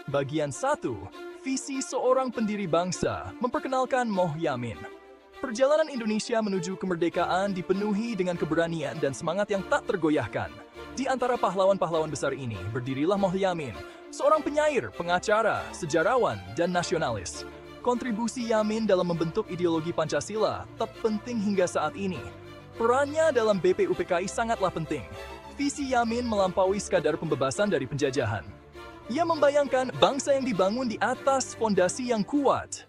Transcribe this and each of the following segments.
Bagian 1. Visi seorang pendiri bangsa, memperkenalkan Moh Yamin. Perjalanan Indonesia menuju kemerdekaan dipenuhi dengan keberanian dan semangat yang tak tergoyahkan. Di antara pahlawan-pahlawan besar ini, berdirilah Moh Yamin, seorang penyair, pengacara, sejarawan, dan nasionalis. Kontribusi Yamin dalam membentuk ideologi Pancasila tetap penting hingga saat ini. Perannya dalam BPUPKI sangatlah penting. Visi Yamin melampaui sekadar pembebasan dari penjajahan. Ia membayangkan bangsa yang dibangun di atas fondasi yang kuat.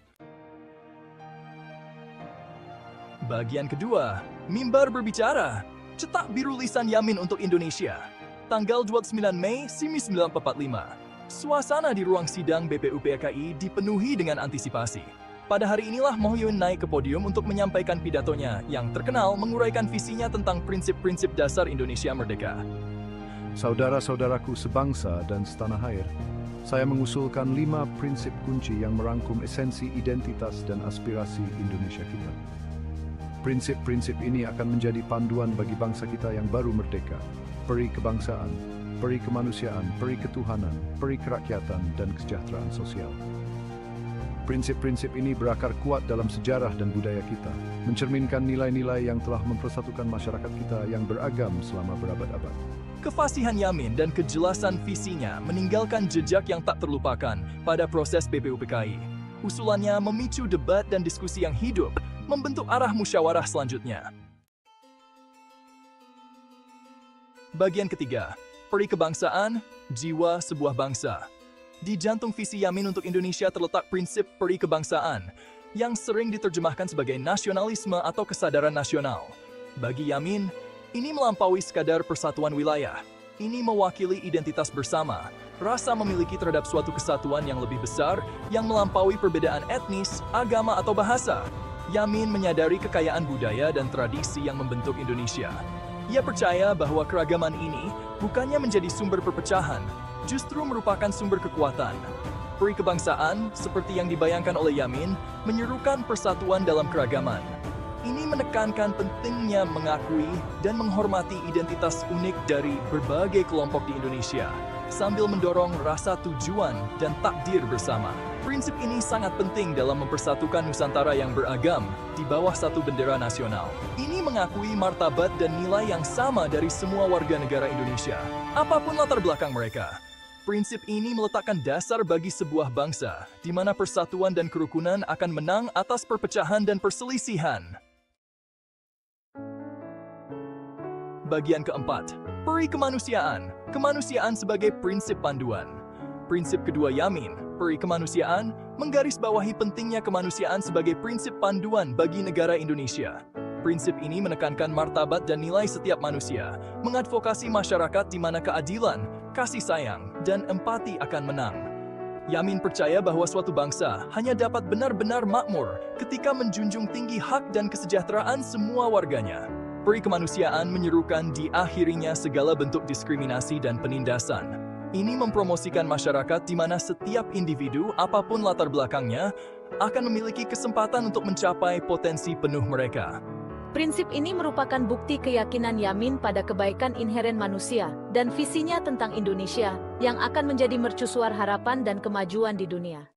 Bagian kedua, mimbar berbicara. Cetak biru lisan Yamin untuk Indonesia. Tanggal 29 Mei 1945. Suasana di ruang sidang BPUPKI dipenuhi dengan antisipasi. Pada hari inilah Moh Yamin naik ke podium untuk menyampaikan pidatonya yang terkenal menguraikan visinya tentang prinsip-prinsip dasar Indonesia merdeka. Saudara-saudaraku sebangsa dan setanah air, saya mengusulkan 5 prinsip kunci yang merangkum esensi identitas dan aspirasi Indonesia kita. Prinsip-prinsip ini akan menjadi panduan bagi bangsa kita yang baru merdeka, peri kebangsaan, peri kemanusiaan, peri ketuhanan, peri kerakyatan, dan kesejahteraan sosial. Prinsip-prinsip ini berakar kuat dalam sejarah dan budaya kita, mencerminkan nilai-nilai yang telah mempersatukan masyarakat kita yang beragam selama berabad-abad. Kefasihan Yamin dan kejelasan visinya meninggalkan jejak yang tak terlupakan pada proses BPUPKI. Usulannya memicu debat dan diskusi yang hidup, membentuk arah musyawarah selanjutnya. Bagian ketiga, peri kebangsaan, jiwa sebuah bangsa. Di jantung visi Yamin untuk Indonesia terletak prinsip peri kebangsaan, yang sering diterjemahkan sebagai nasionalisme atau kesadaran nasional. Bagi Yamin, ini melampaui sekadar persatuan wilayah. Ini mewakili identitas bersama, rasa memiliki terhadap suatu kesatuan yang lebih besar yang melampaui perbedaan etnis, agama, atau bahasa. Yamin menyadari kekayaan budaya dan tradisi yang membentuk Indonesia. Ia percaya bahwa keragaman ini bukannya menjadi sumber perpecahan, justru merupakan sumber kekuatan. Peri kebangsaan, seperti yang dibayangkan oleh Yamin, menyerukan persatuan dalam keragaman. Ini menekankan pentingnya mengakui dan menghormati identitas unik dari berbagai kelompok di Indonesia, sambil mendorong rasa tujuan dan takdir bersama. Prinsip ini sangat penting dalam mempersatukan Nusantara yang beragam di bawah satu bendera nasional. Ini mengakui martabat dan nilai yang sama dari semua warga negara Indonesia, apapun latar belakang mereka. Prinsip ini meletakkan dasar bagi sebuah bangsa, di mana persatuan dan kerukunan akan menang atas perpecahan dan perselisihan. Bagian keempat, peri kemanusiaan. Kemanusiaan sebagai prinsip panduan. Prinsip kedua Yamin, peri kemanusiaan, menggarisbawahi pentingnya kemanusiaan sebagai prinsip panduan bagi negara Indonesia. Prinsip ini menekankan martabat dan nilai setiap manusia, mengadvokasi masyarakat di mana keadilan, kasih sayang, dan empati akan menang. Yamin percaya bahwa suatu bangsa hanya dapat benar-benar makmur ketika menjunjung tinggi hak dan kesejahteraan semua warganya. Peri kemanusiaan menyerukan diakhirinya segala bentuk diskriminasi dan penindasan. Ini mempromosikan masyarakat di mana setiap individu, apapun latar belakangnya, akan memiliki kesempatan untuk mencapai potensi penuh mereka. Prinsip ini merupakan bukti keyakinan Yamin pada kebaikan inheren manusia dan visinya tentang Indonesia yang akan menjadi mercusuar harapan dan kemajuan di dunia.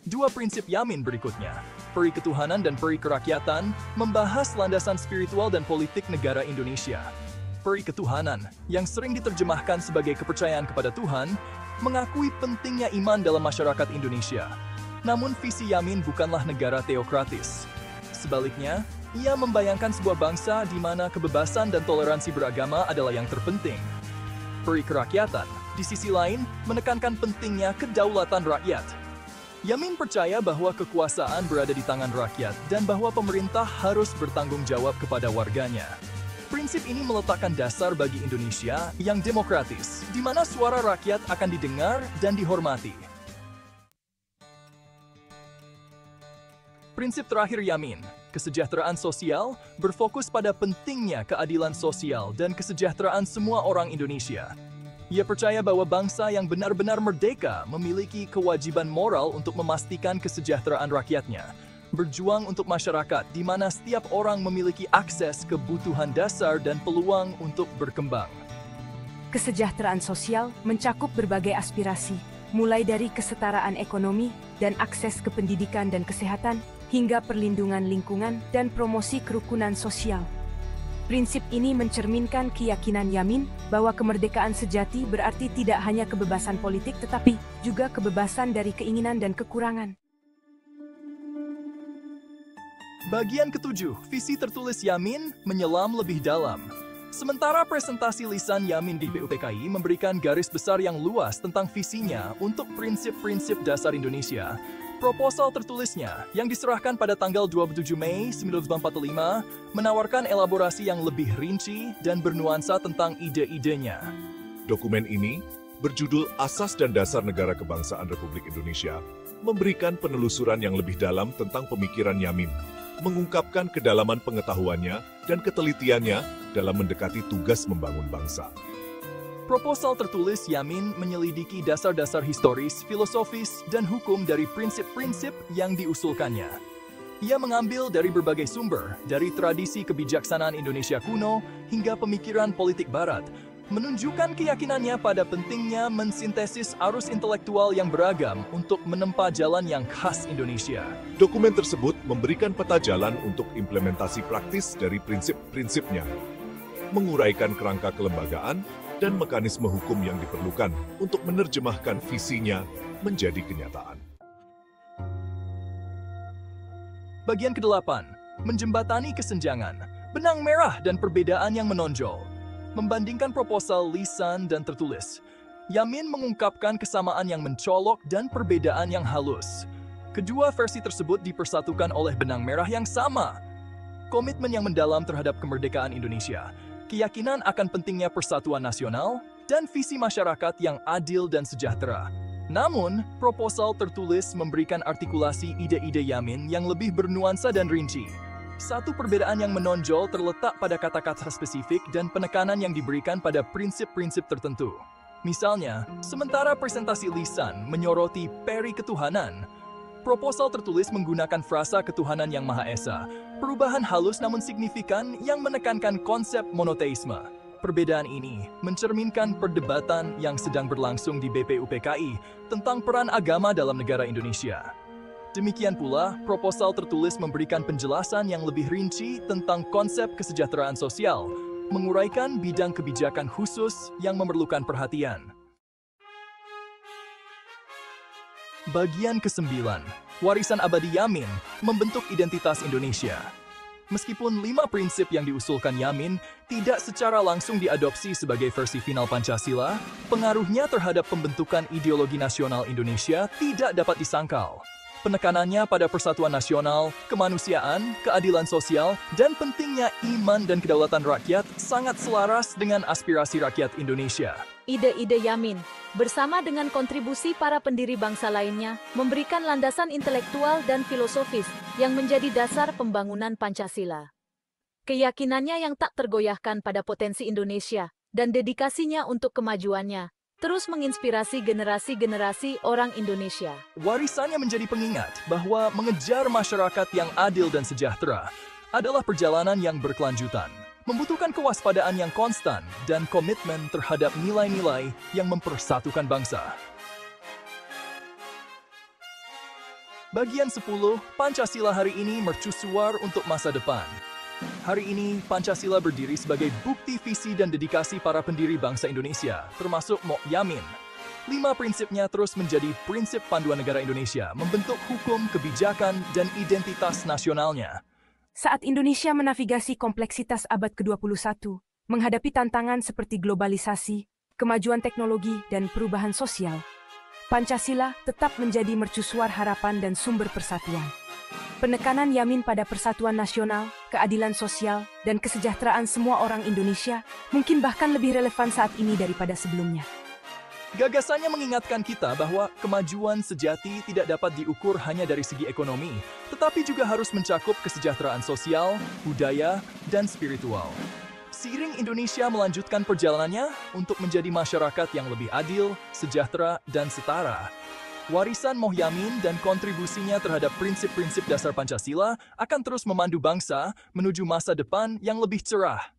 Dua prinsip Yamin berikutnya, peri ketuhanan dan peri kerakyatan, membahas landasan spiritual dan politik negara Indonesia. Peri ketuhanan, yang sering diterjemahkan sebagai kepercayaan kepada Tuhan, mengakui pentingnya iman dalam masyarakat Indonesia. Namun visi Yamin bukanlah negara teokratis. Sebaliknya, ia membayangkan sebuah bangsa di mana kebebasan dan toleransi beragama adalah yang terpenting. Peri kerakyatan, di sisi lain, menekankan pentingnya kedaulatan rakyat. Yamin percaya bahwa kekuasaan berada di tangan rakyat dan bahwa pemerintah harus bertanggung jawab kepada warganya. Prinsip ini meletakkan dasar bagi Indonesia yang demokratis, di mana suara rakyat akan didengar dan dihormati. Prinsip terakhir Yamin, kesejahteraan sosial, berfokus pada pentingnya keadilan sosial dan kesejahteraan semua orang Indonesia. Ia percaya bahwa bangsa yang benar-benar merdeka memiliki kewajiban moral untuk memastikan kesejahteraan rakyatnya, berjuang untuk masyarakat di mana setiap orang memiliki akses kebutuhan dasar dan peluang untuk berkembang. Kesejahteraan sosial mencakup berbagai aspirasi, mulai dari kesetaraan ekonomi dan akses ke pendidikan dan kesehatan, hingga perlindungan lingkungan dan promosi kerukunan sosial. Prinsip ini mencerminkan keyakinan Yamin bahwa kemerdekaan sejati berarti tidak hanya kebebasan politik tetapi juga kebebasan dari keinginan dan kekurangan. Bagian ketujuh, visi tertulis Yamin menyelam lebih dalam. Sementara presentasi lisan Yamin di BUPKI memberikan garis besar yang luas tentang visinya untuk prinsip-prinsip dasar Indonesia, proposal tertulisnya yang diserahkan pada tanggal 27 Mei 1945 menawarkan elaborasi yang lebih rinci dan bernuansa tentang ide-idenya. Dokumen ini, berjudul Asas dan Dasar Negara Kebangsaan Republik Indonesia, memberikan penelusuran yang lebih dalam tentang pemikiran Yamin, mengungkapkan kedalaman pengetahuannya dan ketelitiannya dalam mendekati tugas membangun bangsa. Proposal tertulis Yamin menyelidiki dasar-dasar historis, filosofis, dan hukum dari prinsip-prinsip yang diusulkannya. Ia mengambil dari berbagai sumber, dari tradisi kebijaksanaan Indonesia kuno hingga pemikiran politik Barat, menunjukkan keyakinannya pada pentingnya mensintesis arus intelektual yang beragam untuk menempa jalan yang khas Indonesia. Dokumen tersebut memberikan peta jalan untuk implementasi praktis dari prinsip-prinsipnya, menguraikan kerangka kelembagaan dan mekanisme hukum yang diperlukan untuk menerjemahkan visinya menjadi kenyataan. Bagian ke-8, menjembatani kesenjangan, benang merah dan perbedaan yang menonjol. Membandingkan proposal lisan dan tertulis, Yamin mengungkapkan kesamaan yang mencolok dan perbedaan yang halus. Kedua versi tersebut dipersatukan oleh benang merah yang sama. Komitmen yang mendalam terhadap kemerdekaan Indonesia, keyakinan akan pentingnya persatuan nasional, dan visi masyarakat yang adil dan sejahtera. Namun, proposal tertulis memberikan artikulasi ide-ide Yamin yang lebih bernuansa dan rinci. Satu perbedaan yang menonjol terletak pada kata-kata spesifik dan penekanan yang diberikan pada prinsip-prinsip tertentu. Misalnya, sementara presentasi lisan menyoroti peri ketuhanan, proposal tertulis menggunakan frasa ketuhanan yang Maha Esa, perubahan halus namun signifikan yang menekankan konsep monoteisme. Perbedaan ini mencerminkan perdebatan yang sedang berlangsung di BPUPKI tentang peran agama dalam negara Indonesia. Demikian pula, proposal tertulis memberikan penjelasan yang lebih rinci tentang konsep kesejahteraan sosial, menguraikan bidang kebijakan khusus yang memerlukan perhatian. Bagian ke-9, warisan abadi Yamin membentuk identitas Indonesia. Meskipun 5 prinsip yang diusulkan Yamin tidak secara langsung diadopsi sebagai versi final Pancasila, pengaruhnya terhadap pembentukan ideologi nasional Indonesia tidak dapat disangkal. Penekanannya pada persatuan nasional, kemanusiaan, keadilan sosial, dan pentingnya iman dan kedaulatan rakyat sangat selaras dengan aspirasi rakyat Indonesia. Ide-ide Yamin, bersama dengan kontribusi para pendiri bangsa lainnya, memberikan landasan intelektual dan filosofis yang menjadi dasar pembangunan Pancasila. Keyakinannya yang tak tergoyahkan pada potensi Indonesia dan dedikasinya untuk kemajuannya terus menginspirasi generasi-generasi orang Indonesia. Warisannya menjadi pengingat bahwa mengejar masyarakat yang adil dan sejahtera adalah perjalanan yang berkelanjutan, membutuhkan kewaspadaan yang konstan dan komitmen terhadap nilai-nilai yang mempersatukan bangsa. Bagian 10, Pancasila hari ini mercusuar untuk masa depan. Hari ini, Pancasila berdiri sebagai bukti visi dan dedikasi para pendiri bangsa Indonesia, termasuk Mo Yamin. 5 prinsipnya terus menjadi prinsip panduan negara Indonesia, membentuk hukum, kebijakan, dan identitas nasionalnya. Saat Indonesia menavigasi kompleksitas abad ke-21, menghadapi tantangan seperti globalisasi, kemajuan teknologi, dan perubahan sosial, Pancasila tetap menjadi mercusuar harapan dan sumber persatuan. Penekanan Yamin pada persatuan nasional, keadilan sosial, dan kesejahteraan semua orang Indonesia mungkin bahkan lebih relevan saat ini daripada sebelumnya. Gagasannya mengingatkan kita bahwa kemajuan sejati tidak dapat diukur hanya dari segi ekonomi, tetapi juga harus mencakup kesejahteraan sosial, budaya, dan spiritual. Seiring Indonesia melanjutkan perjalanannya untuk menjadi masyarakat yang lebih adil, sejahtera, dan setara, warisan Mo Yamin dan kontribusinya terhadap prinsip-prinsip dasar Pancasila akan terus memandu bangsa menuju masa depan yang lebih cerah.